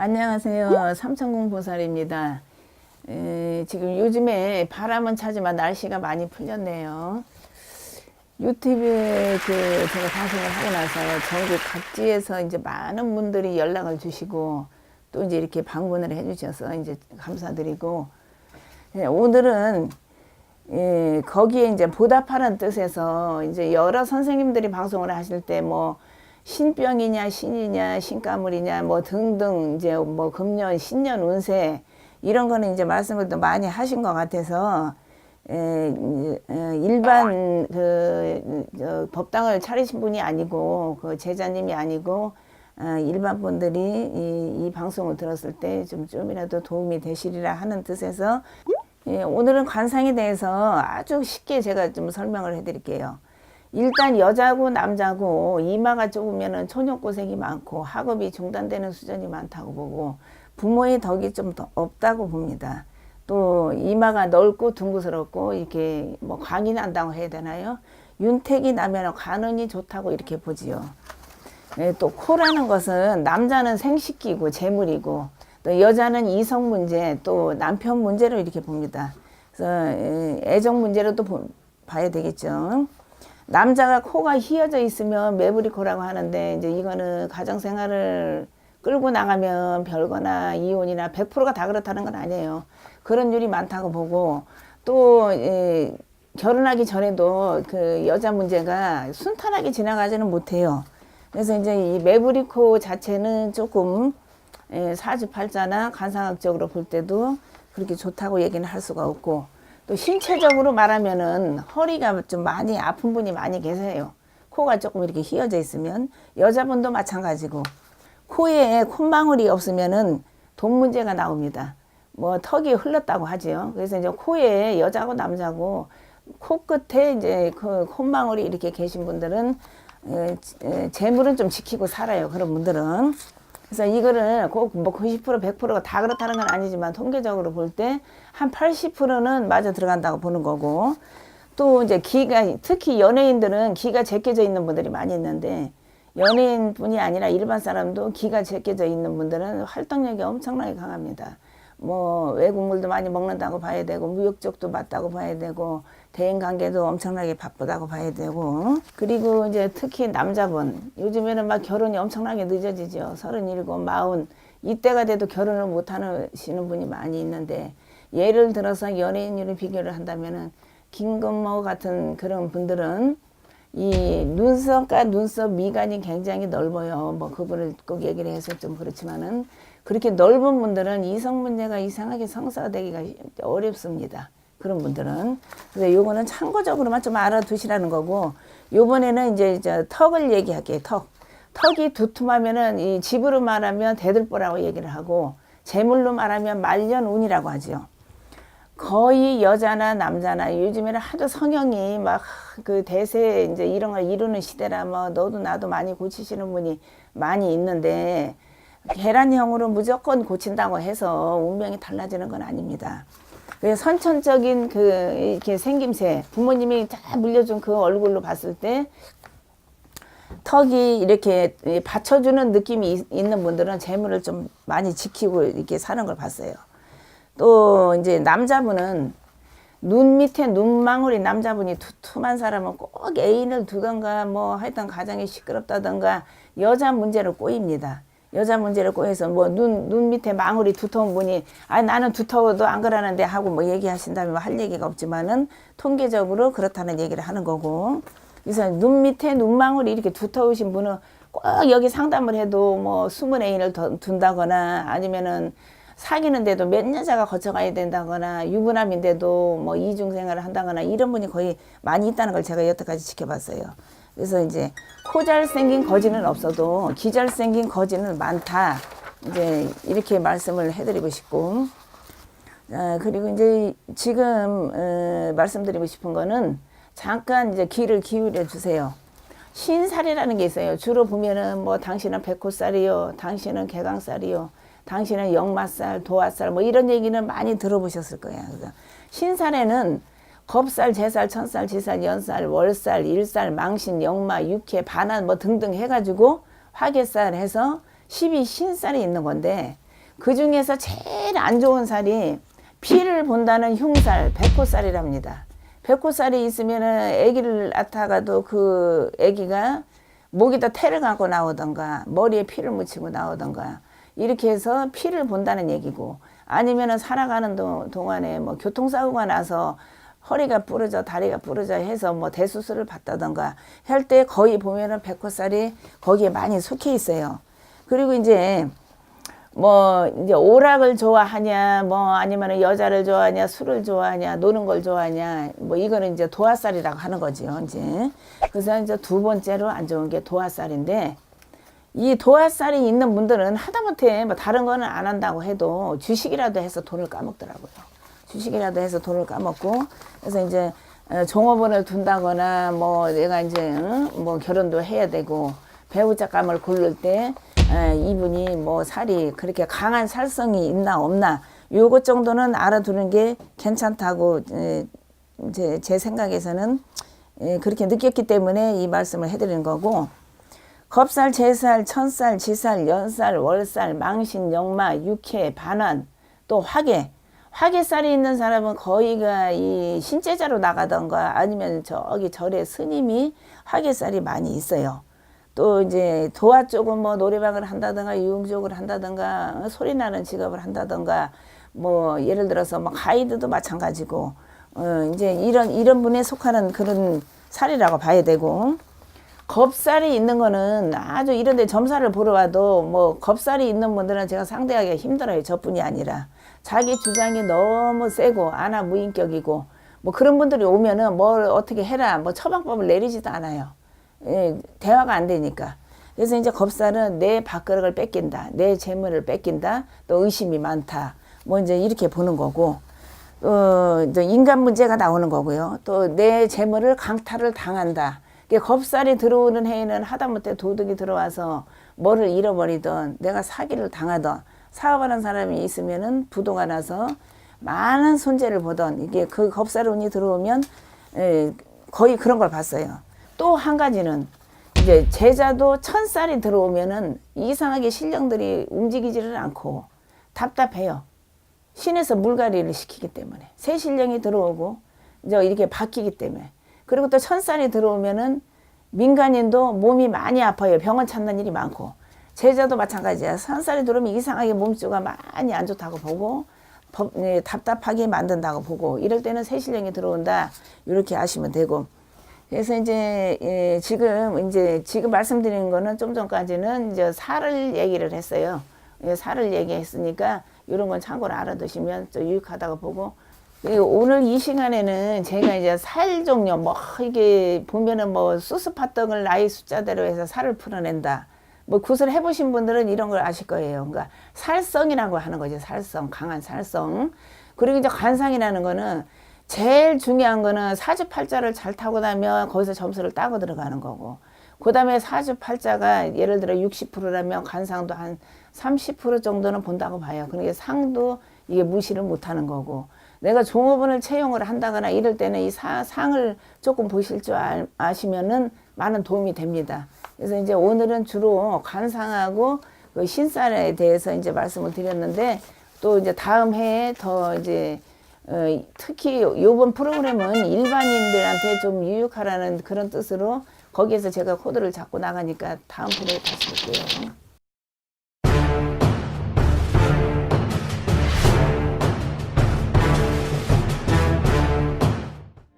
안녕하세요. 삼천궁 보살입니다. 지금 요즘에 바람은 차지만 날씨가 많이 풀렸네요. 유튜브에 제가 방송을 하고 나서 전국 각지에서 이제 많은 분들이 연락을 주시고 또 이제 이렇게 방문을 해주셔서 이제 감사드리고, 오늘은 거기에 이제 보답하는 뜻에서 이제 여러 선생님들이 방송을 하실 때 뭐 신병이냐 신이냐 신가물이냐 뭐 등등 이제 뭐 금년 신년 운세 이런 거는 이제 말씀을 또 많이 하신 것 같아서 일반 법당을 차리신 분이 아니고 그 제자님이 아니고 일반 분들이 이 방송을 들었을 때 좀이라도 도움이 되시리라 하는 뜻에서 오늘은 관상에 대해서 아주 쉽게 제가 좀 설명을 해드릴게요. 일단 여자고 남자고 이마가 좁으면 초년고생이 많고 학업이 중단되는 수준이 많다고 보고 부모의 덕이 좀 더 없다고 봅니다. 또 이마가 넓고 둥그스럽고 이렇게 뭐 광이 난다고 해야 되나요? 윤택이 나면 관운이 좋다고 이렇게 보지요. 또 코라는 것은 남자는 생식기고 재물이고 또 여자는 이성 문제 또 남편 문제로 이렇게 봅니다. 그래서 애정 문제로 또 봐야 되겠죠. 남자가 코가 휘어져 있으면 매부리 코라고 하는데 이제 이거는 가정생활을 끌고 나가면 별거나 이혼이나 100%가 다 그렇다는 건 아니에요. 그런 일이 많다고 보고 또 결혼하기 전에도 그 여자 문제가 순탄하게 지나가지는 못해요. 그래서 이제 이 매부리 코 자체는 조금 사주팔자나 관상학적으로 볼 때도 그렇게 좋다고 얘기는 할 수가 없고, 또 신체적으로 말하면은 허리가 좀 많이 아픈 분이 많이 계세요. 코가 조금 이렇게 휘어져 있으면 여자분도 마찬가지고 코에 콧망울이 없으면은 돈 문제가 나옵니다. 뭐 턱이 흘렀다고 하지요. 그래서 이제 코에 여자고 남자고 코끝에 이제 그 콧망울이 이렇게 계신 분들은 재물은 좀 지키고 살아요. 그런 분들은. 그래서 이거를 꼭 뭐 90% 100%가 다 그렇다는 건 아니지만 통계적으로 볼 때 한 80%는 맞아 들어간다고 보는 거고, 또 이제 기가 특히 연예인들은 기가 제껴져 있는 분들이 많이 있는데 연예인뿐이 아니라 일반 사람도 기가 제껴져 있는 분들은 활동력이 엄청나게 강합니다. 뭐 외국물도 많이 먹는다고 봐야 되고 무역 쪽도 맞다고 봐야 되고 대인관계도 엄청나게 바쁘다고 봐야 되고, 그리고 이제 특히 남자분 요즘에는 막 결혼이 엄청나게 늦어지죠. 37, 40 이때가 돼도 결혼을 못 하시는 분이 많이 있는데, 예를 들어서 연예인으로 비교를 한다면은 김건모 같은 그런 분들은 이 눈썹과 눈썹 미간이 굉장히 넓어요. 뭐 그분을 꼭 얘기를 해서 좀 그렇지만은 그렇게 넓은 분들은 이성 문제가 이상하게 성사되기가 어렵습니다. 그런 분들은. 그래서 요거는 참고적으로만 좀 알아두시라는 거고, 요번에는 이제 턱을 얘기할게요. 턱이 두툼하면은 이 집으로 말하면 대들보라고 얘기를 하고 재물로 말하면 말년운이라고 하죠. 거의 여자나 남자나 요즘에는 하도 성형이 막 그 대세 이제 이런 걸 이루는 시대라 뭐 너도 나도 많이 고치시는 분이 많이 있는데 계란형으로 무조건 고친다고 해서 운명이 달라지는 건 아닙니다. 그래서 선천적인 그 이렇게 생김새 부모님이 다 물려준 그 얼굴로 봤을 때 턱이 이렇게 받쳐주는 느낌이 있는 분들은 재물을 좀 많이 지키고 이렇게 사는 걸 봤어요. 또 이제 남자분은 눈 밑에 눈망울이 남자분이 두툼한 사람은 꼭 애인을 두던가 뭐 하여튼 가정이 시끄럽다던가 여자 문제를 꼬입니다. 여자 문제를 꼬여서 뭐 눈 밑에 망울이 두터운 분이 나는 두터워도 안 그러는데 하고 뭐 얘기하신다면 뭐 할 얘기가 없지만은 통계적으로 그렇다는 얘기를 하는 거고, 그래서 눈 밑에 눈망울이 이렇게 두터우신 분은 꼭 여기 상담을 해도 뭐 숨은 애인을 둔다거나 아니면은 사귀는데도 몇 여자가 거쳐가야 된다거나 유부남인데도 뭐 이중생활을 한다거나 이런 분이 거의 많이 있다는 걸 제가 여태까지 지켜봤어요. 그래서 이제 코 잘생긴 거지는 없어도 기 잘생긴 거지는 많다. 이제 이렇게 말씀을 해드리고 싶고, 그리고 이제 지금 말씀드리고 싶은 거는 잠깐 이제 귀를 기울여 주세요. 신살이라는 게 있어요. 주로 보면은 뭐 당신은 백호살이요, 당신은 개강살이요, 당신은 역마살, 도화살 뭐 이런 얘기는 많이 들어보셨을 거예요. 그래서 신살에는 겁살, 제살, 천살, 지살, 연살, 월살, 일살, 망신, 역마, 육해, 반한 뭐 등등 해가지고 화개살 해서 12신살이 있는 건데, 그 중에서 제일 안 좋은 살이 피를 본다는 흉살, 백호살이랍니다. 백호살이 있으면은 아기를 낳다가도 그 아기가 목에다 태를 감고 나오던가 머리에 피를 묻히고 나오던가 이렇게 해서 피를 본다는 얘기고, 아니면은 살아가는 동안에 뭐 교통사고가 나서 허리가 부러져 다리가 부러져 해서 뭐 대수술을 받다던가 할 때 거의 보면은 백호살이 거기에 많이 속해 있어요. 그리고 이제 뭐 이제 오락을 좋아하냐 뭐 아니면 여자를 좋아하냐 술을 좋아하냐 노는 걸 좋아하냐 뭐 이거는 이제 도화살이라고 하는 거지요 이제. 그래서 이제 두 번째로 안 좋은 게 도화살인데, 이 도화살이 있는 분들은 하다못해 뭐 다른 거는 안 한다고 해도 주식이라도 해서 돈을 까먹더라고요. 주식이라도 해서 돈을 까먹고, 그래서 이제 종업원을 둔다거나 뭐 내가 이제 뭐 결혼도 해야 되고 배우자감을 고를 때 이분이 뭐 살이 그렇게 강한 살성이 있나 없나 요것 정도는 알아두는 게 괜찮다고 제 생각에서는 그렇게 느꼈기 때문에 이 말씀을 해드리는 거고, 겁살, 제살, 천살, 지살, 연살, 월살, 망신, 역마, 육해, 반환, 또 화계. 화계살이 있는 사람은 거의가 이 신제자로 나가던가 아니면 저기 절에 스님이 화계살이 많이 있어요. 또 이제 도화 쪽은 뭐 노래방을 한다든가 유흥족을 한다든가 소리 나는 직업을 한다든가 뭐 예를 들어서 뭐 가이드도 마찬가지고 이제 이런 분에 속하는 그런 살이라고 봐야 되고, 겁살이 있는 거는 아주 이런데 점살을 보러 와도 뭐 겁살이 있는 분들은 제가 상대하기가 힘들어요. 저뿐이 아니라 자기 주장이 너무 세고 아나무인격이고 뭐 그런 분들이 오면은 뭘 어떻게 해라 뭐 처방법을 내리지도 않아요. 대화가 안 되니까. 그래서 이제 겁살은 내 밥그릇을 뺏긴다, 내 재물을 뺏긴다, 또 의심이 많다, 뭐 이제 이렇게 보는 거고, 이제 인간 문제가 나오는 거고요. 또 내 재물을 강탈을 당한다. 겁살이 들어오는 해에는 하다못해 도둑이 들어와서 뭐를 잃어버리던 내가 사기를 당하던 사업하는 사람이 있으면은 부도가 나서 많은 손재를 보던 이게 그 겁살 운이 들어오면 거의 그런 걸 봤어요. 또 한 가지는 이제 제자도 천살이 들어오면은 이상하게 신령들이 움직이지를 않고 답답해요. 신에서 물갈이를 시키기 때문에 새 신령이 들어오고 이제 이렇게 바뀌기 때문에. 그리고 또 천살이 들어오면은 민간인도 몸이 많이 아파요. 병원 찾는 일이 많고. 제자도 마찬가지야. 천살이 들어오면 이상하게 몸주가 많이 안 좋다고 보고 답답하게 만든다고 보고, 이럴 때는 새 신령이 들어온다 이렇게 아시면 되고. 그래서 이제 지금 말씀드리는 거는 좀 전까지는 이제 살을 얘기를 했어요. 살을 얘기했으니까 이런 건 참고로 알아두시면 좀 유익하다고 보고, 오늘 이 시간에는 제가 이제 살 종류 뭐 이게 보면은 뭐 수습합등을 나이 숫자대로 해서 살을 풀어낸다. 뭐 굿을 해보신 분들은 이런 걸 아실 거예요. 그러니까 살성이라고 하는 거죠. 살성, 강한 살성. 그리고 이제 관상이라는 거는 제일 중요한 거는 사주팔자를 잘 타고 나면 거기서 점수를 따고 들어가는 거고, 그 다음에 사주팔자가 예를 들어 60%라면 관상도 한 30% 정도는 본다고 봐요. 그러니까 상도 이게 무시를 못하는 거고, 내가 종업원을 채용을 한다거나 이럴 때는 이 상을 조금 보실 줄 아시면은 많은 도움이 됩니다. 그래서 이제 오늘은 주로 관상하고 그 신살에 대해서 이제 말씀을 드렸는데, 또 이제 다음 해에 더 이제 특히 요번 프로그램은 일반인들한테 좀 유익하라는 그런 뜻으로 거기에서 제가 코드를 잡고 나가니까 다음 프로에 다시 볼게요.